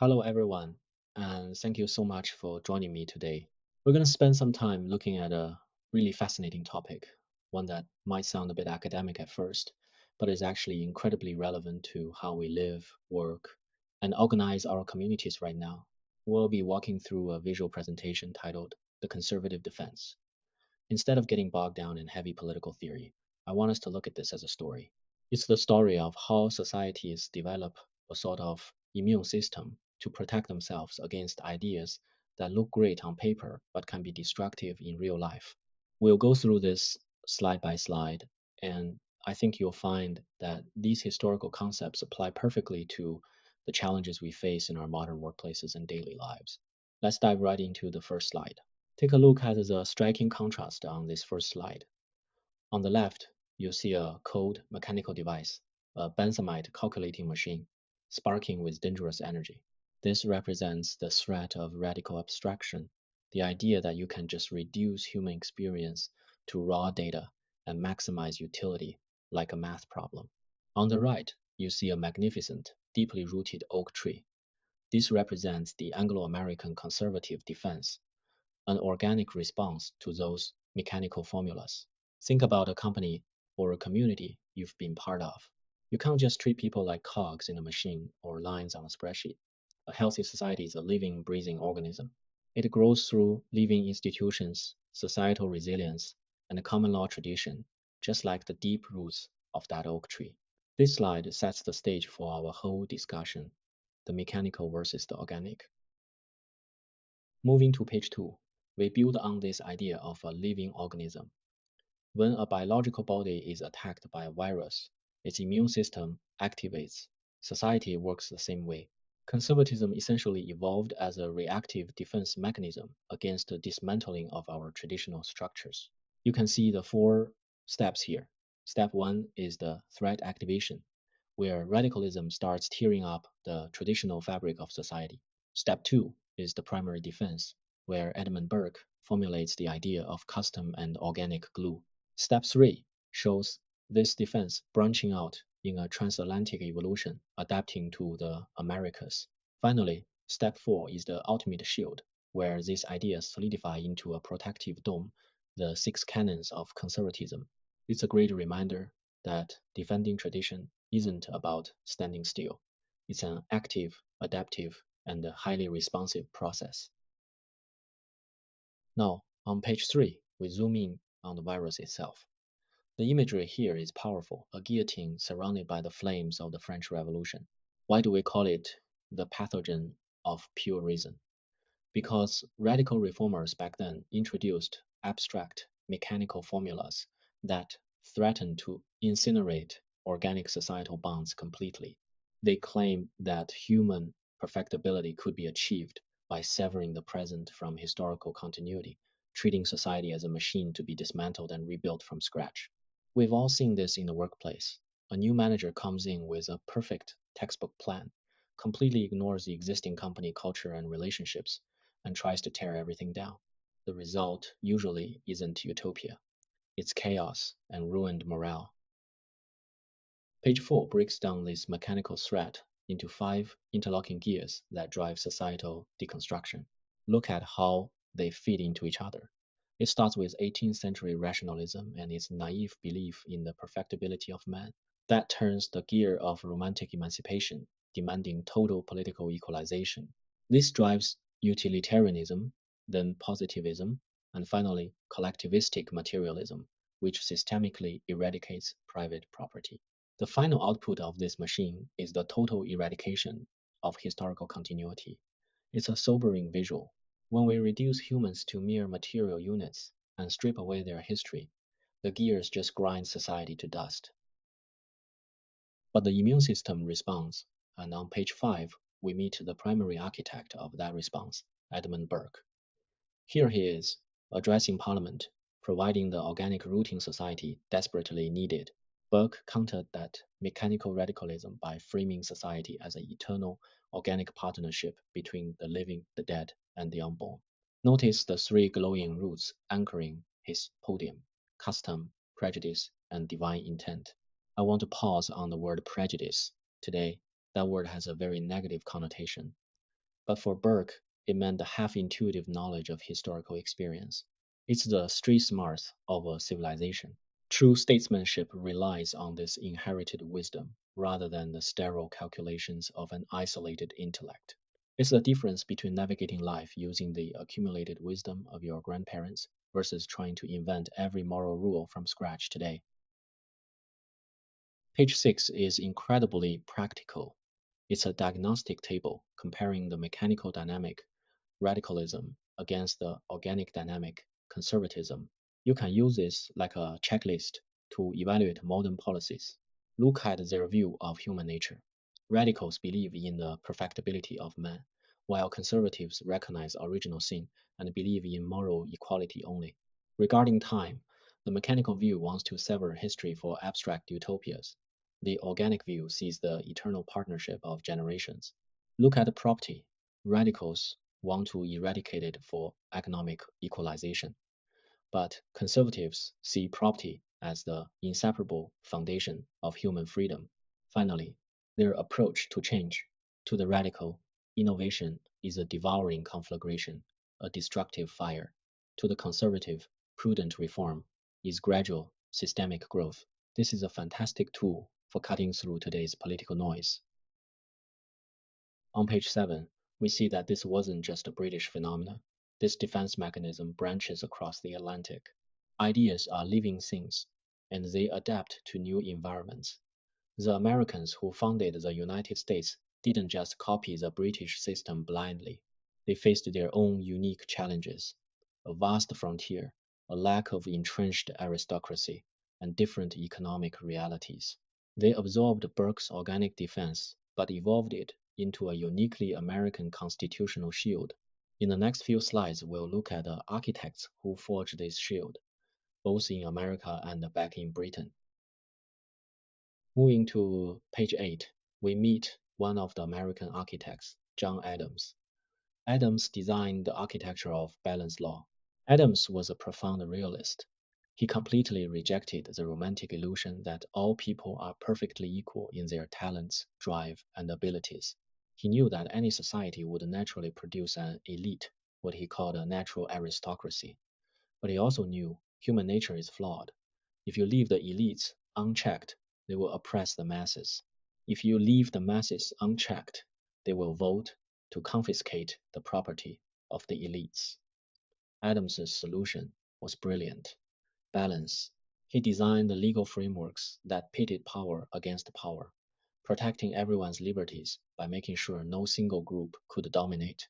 Hello, everyone, and thank you so much for joining me today. We're going to spend some time looking at a really fascinating topic, one that might sound a bit academic at first, but is actually incredibly relevant to how we live, work, and organize our communities right now. We'll be walking through a visual presentation titled The Conservative Defense. Instead of getting bogged down in heavy political theory, I want us to look at this as a story. It's the story of how societies develop a sort of immune system to protect themselves against ideas that look great on paper but can be destructive in real life. We'll go through this slide by slide, and I think you'll find that these historical concepts apply perfectly to the challenges we face in our modern workplaces and daily lives. Let's dive right into the first slide. Take a look at the striking contrast on this first slide. On the left, you'll see a cold mechanical device, a Benthamite calculating machine, sparking with dangerous energy. This represents the threat of radical abstraction, the idea that you can just reduce human experience to raw data and maximize utility like a math problem. On the right, you see a magnificent, deeply rooted oak tree. This represents the Anglo-American Conservative defense, an organic response to those mechanical formulas. Think about a company or a community you've been part of. You can't just treat people like cogs in a machine or lines on a spreadsheet. A healthy society is a living, breathing organism. It grows through living institutions, societal resilience, and a common law tradition, just like the deep roots of that oak tree. This slide sets the stage for our whole discussion, the mechanical versus the organic. Moving to page 2, we build on this idea of a living organism. When a biological body is attacked by a virus, its immune system activates. Society works the same way. Conservatism essentially evolved as a reactive defense mechanism against the dismantling of our traditional structures. You can see the four steps here. Step 1 is the threat activation, where radicalism starts tearing up the traditional fabric of society. Step 2 is the primary defense, where Edmund Burke formulates the idea of custom and organic glue. Step 3 shows this defense branching out in a transatlantic evolution, adapting to the Americas. Finally, step 4 is the ultimate shield, where these ideas solidify into a protective dome, the six canons of conservatism. It's a great reminder that defending tradition isn't about standing still. It's an active, adaptive, and highly responsive process. Now, on page 3, we zoom in on the virus itself. The imagery here is powerful, a guillotine surrounded by the flames of the French Revolution. Why do we call it the pathogen of pure reason? Because radical reformers back then introduced abstract mechanical formulas that threatened to incinerate organic societal bonds completely. They claimed that human perfectibility could be achieved by severing the present from historical continuity, treating society as a machine to be dismantled and rebuilt from scratch. We've all seen this in the workplace. A new manager comes in with a perfect textbook plan, completely ignores the existing company culture and relationships, and tries to tear everything down. The result usually isn't utopia, it's chaos and ruined morale. Page 4 breaks down this mechanical threat into 5 interlocking gears that drive societal deconstruction. Look at how they feed into each other. It starts with 18th century rationalism and its naive belief in the perfectibility of man. That turns the gear of romantic emancipation, demanding total political equalization. This drives utilitarianism, then positivism, and finally collectivistic materialism, which systemically eradicates private property. The final output of this machine is the total eradication of historical continuity. It's a sobering visual. When we reduce humans to mere material units and strip away their history, the gears just grind society to dust. But the immune system responds, and on page 5, we meet the primary architect of that response, Edmund Burke. Here he is, addressing Parliament, providing the organic rooting society desperately needed. Burke countered that mechanical radicalism by framing society as an eternal, organic partnership between the living, the dead, and the unborn. Notice the three glowing roots anchoring his podium: custom, prejudice, and divine intent. I want to pause on the word prejudice. Today, that word has a very negative connotation. But for Burke, it meant the half-intuitive knowledge of historical experience. It's the street smarts of a civilization. True statesmanship relies on this inherited wisdom rather than the sterile calculations of an isolated intellect. It's the difference between navigating life using the accumulated wisdom of your grandparents versus trying to invent every moral rule from scratch today. Page 6 is incredibly practical. It's a diagnostic table comparing the mechanical dynamic radicalism against the organic dynamic conservatism. You can use this like a checklist to evaluate modern policies. Look at their view of human nature. Radicals believe in the perfectibility of man, while conservatives recognize original sin and believe in moral equality only. Regarding time, the mechanical view wants to sever history for abstract utopias. The organic view sees the eternal partnership of generations. Look at property. Radicals want to eradicate it for economic equalization. But conservatives see property as the inseparable foundation of human freedom. Finally, their approach to change. To the radical, innovation is a devouring conflagration, a destructive fire. To the conservative, prudent reform is gradual, systemic growth. This is a fantastic tool for cutting through today's political noise. On page 7, we see that this wasn't just a British phenomenon. This defense mechanism branches across the Atlantic. Ideas are living things, and they adapt to new environments. The Americans who founded the United States didn't just copy the British system blindly. They faced their own unique challenges: a vast frontier, a lack of entrenched aristocracy, and different economic realities. They absorbed Burke's organic defense, but evolved it into a uniquely American constitutional shield. In the next few slides, we'll look at the architects who forged this shield, both in America and back in Britain. Moving to page 8, we meet one of the American architects, John Adams. Adams designed the architecture of balance law. Adams was a profound realist. He completely rejected the romantic illusion that all people are perfectly equal in their talents, drive, and abilities. He knew that any society would naturally produce an elite, what he called a natural aristocracy. But he also knew human nature is flawed. If you leave the elites unchecked, they will oppress the masses. If you leave the masses unchecked, they will vote to confiscate the property of the elites. Adams's solution was brilliant. Balance. He designed the legal frameworks that pitted power against power, protecting everyone's liberties by making sure no single group could dominate.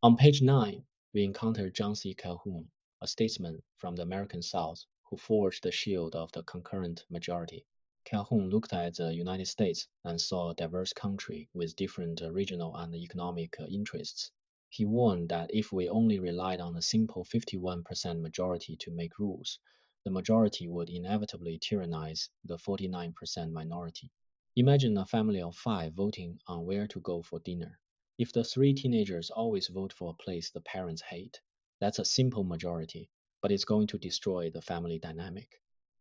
On page 9, we encounter John C. Calhoun, a statesman from the American South who forged the shield of the concurrent majority. Calhoun looked at the United States and saw a diverse country with different regional and economic interests. He warned that if we only relied on a simple 51% majority to make rules, the majority would inevitably tyrannize the 49% minority. Imagine a family of 5 voting on where to go for dinner. If the 3 teenagers always vote for a place the parents hate, that's a simple majority, but it's going to destroy the family dynamic.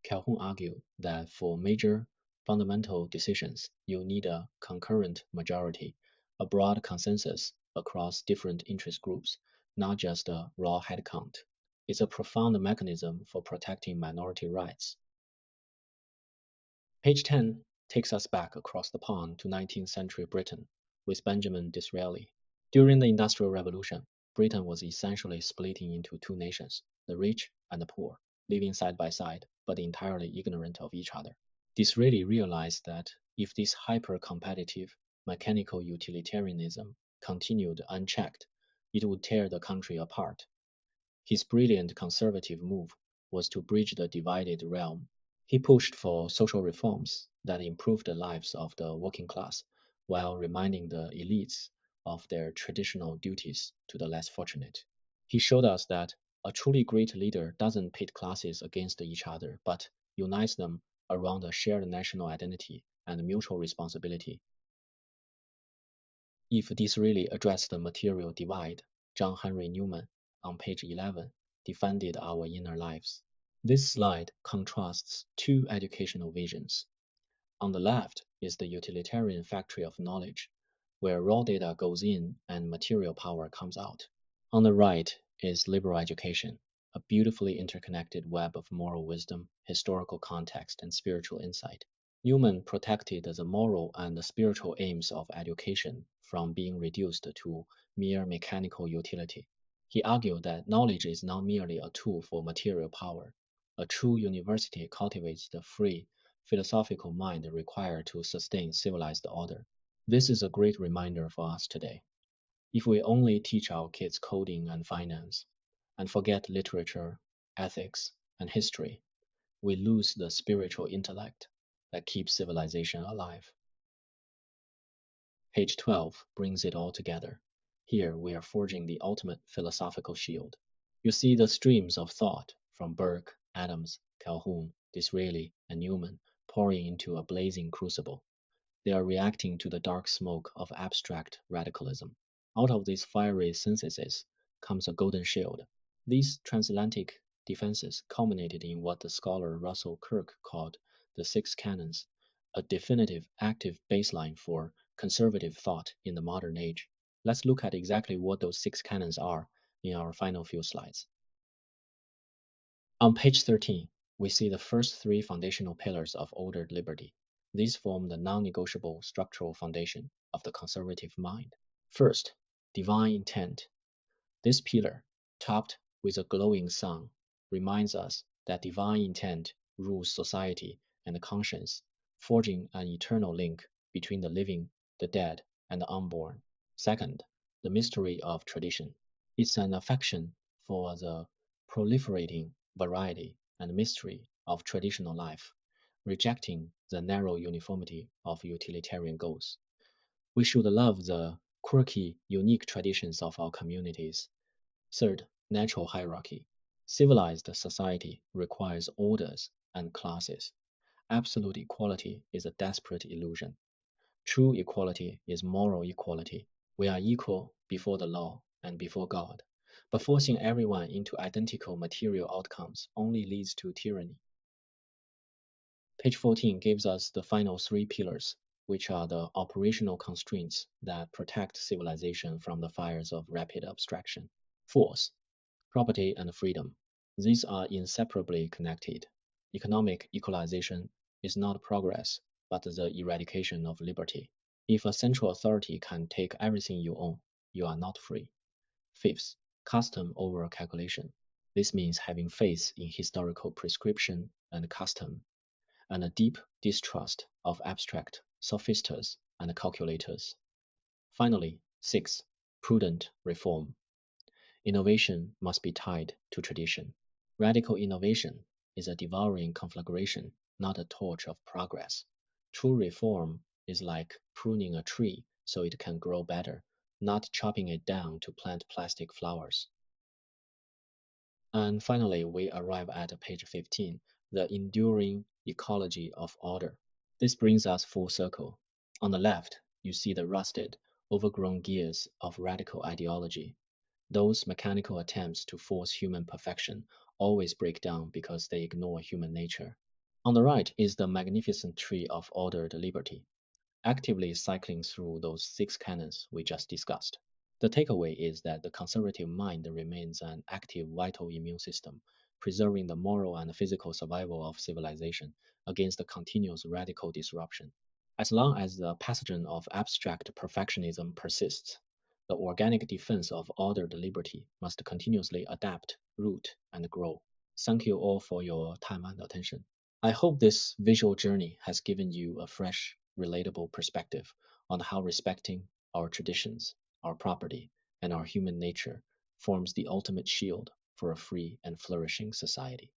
Calhoun argued that for major fundamental decisions, you need a concurrent majority, a broad consensus across different interest groups, not just a raw headcount. It's a profound mechanism for protecting minority rights. Page 10 takes us back across the pond to 19th century Britain with Benjamin Disraeli. During the Industrial Revolution, Britain was essentially splitting into 2 nations, the rich and the poor, living side by side but entirely ignorant of each other. Disraeli realized that if this hyper-competitive, mechanical utilitarianism continued unchecked, it would tear the country apart. His brilliant conservative move was to bridge the divided realm. He pushed for social reforms that improved the lives of the working class while reminding the elites of their traditional duties to the less fortunate. He showed us that a truly great leader doesn't pit classes against each other, but unites them around a shared national identity and mutual responsibility. If Disraeli addressed the material divide, John Henry Newman, on page 11, defended our inner lives. This slide contrasts 2 educational visions. On the left is the utilitarian factory of knowledge, where raw data goes in and material power comes out. On the right is liberal education, a beautifully interconnected web of moral wisdom, historical context, and spiritual insight. Newman protected the moral and the spiritual aims of education from being reduced to mere mechanical utility. He argued that knowledge is not merely a tool for material power. A true university cultivates the free, philosophical mind required to sustain civilized order. This is a great reminder for us today. If we only teach our kids coding and finance, and forget literature, ethics, and history, we lose the spiritual intellect that keeps civilization alive. Page 12 brings it all together. Here we are forging the ultimate philosophical shield. You see the streams of thought from Burke, Adams, Calhoun, Disraeli, and Newman pouring into a blazing crucible. They are reacting to the dark smoke of abstract radicalism. Out of this fiery synthesis comes a golden shield. These transatlantic defenses culminated in what the scholar Russell Kirk called the six canons, a definitive active baseline for conservative thought in the modern age. Let's look at exactly what those six canons are in our final few slides. On page 13, we see the first three foundational pillars of ordered liberty. These form the non-negotiable structural foundation of the conservative mind. First, divine intent. This pillar, topped with a glowing sun, reminds us that divine intent rules society and conscience, forging an eternal link between the living, the dead, and the unborn. Second, the mystery of tradition. It's an affection for the proliferating variety and mystery of traditional life, rejecting the narrow uniformity of utilitarian goals. We should love the quirky, unique traditions of our communities. Third, natural hierarchy. Civilized society requires orders and classes. Absolute equality is a desperate illusion. True equality is moral equality. We are equal before the law and before God. But forcing everyone into identical material outcomes only leads to tyranny. Page 14 gives us the final three pillars, which are the operational constraints that protect civilization from the fires of rapid abstraction. Force, property, and freedom. These are inseparably connected. Economic equalization is not progress, but the eradication of liberty. If a central authority can take everything you own, you are not free. Fifth, custom over calculation. This means having faith in historical prescription and custom, and a deep distrust of abstract sophisters and calculators. Finally, six, prudent reform. Innovation must be tied to tradition. Radical innovation is a devouring conflagration, not a torch of progress. True reform is like pruning a tree so it can grow better, not chopping it down to plant plastic flowers. And finally, we arrive at page 15, the enduring ecology of order. This brings us full circle. On the left, you see the rusted, overgrown gears of radical ideology. Those mechanical attempts to force human perfection always break down because they ignore human nature. On the right is the magnificent tree of ordered liberty, actively cycling through those six canons we just discussed. The takeaway is that the conservative mind remains an active, vital immune system, preserving the moral and physical survival of civilization against the continuous radical disruption. As long as the pathogen of abstract perfectionism persists, the organic defense of ordered liberty must continuously adapt, root, and grow. Thank you all for your time and attention. I hope this visual journey has given you a fresh, relatable perspective on how respecting our traditions, our property, and our human nature forms the ultimate shield for a free and flourishing society.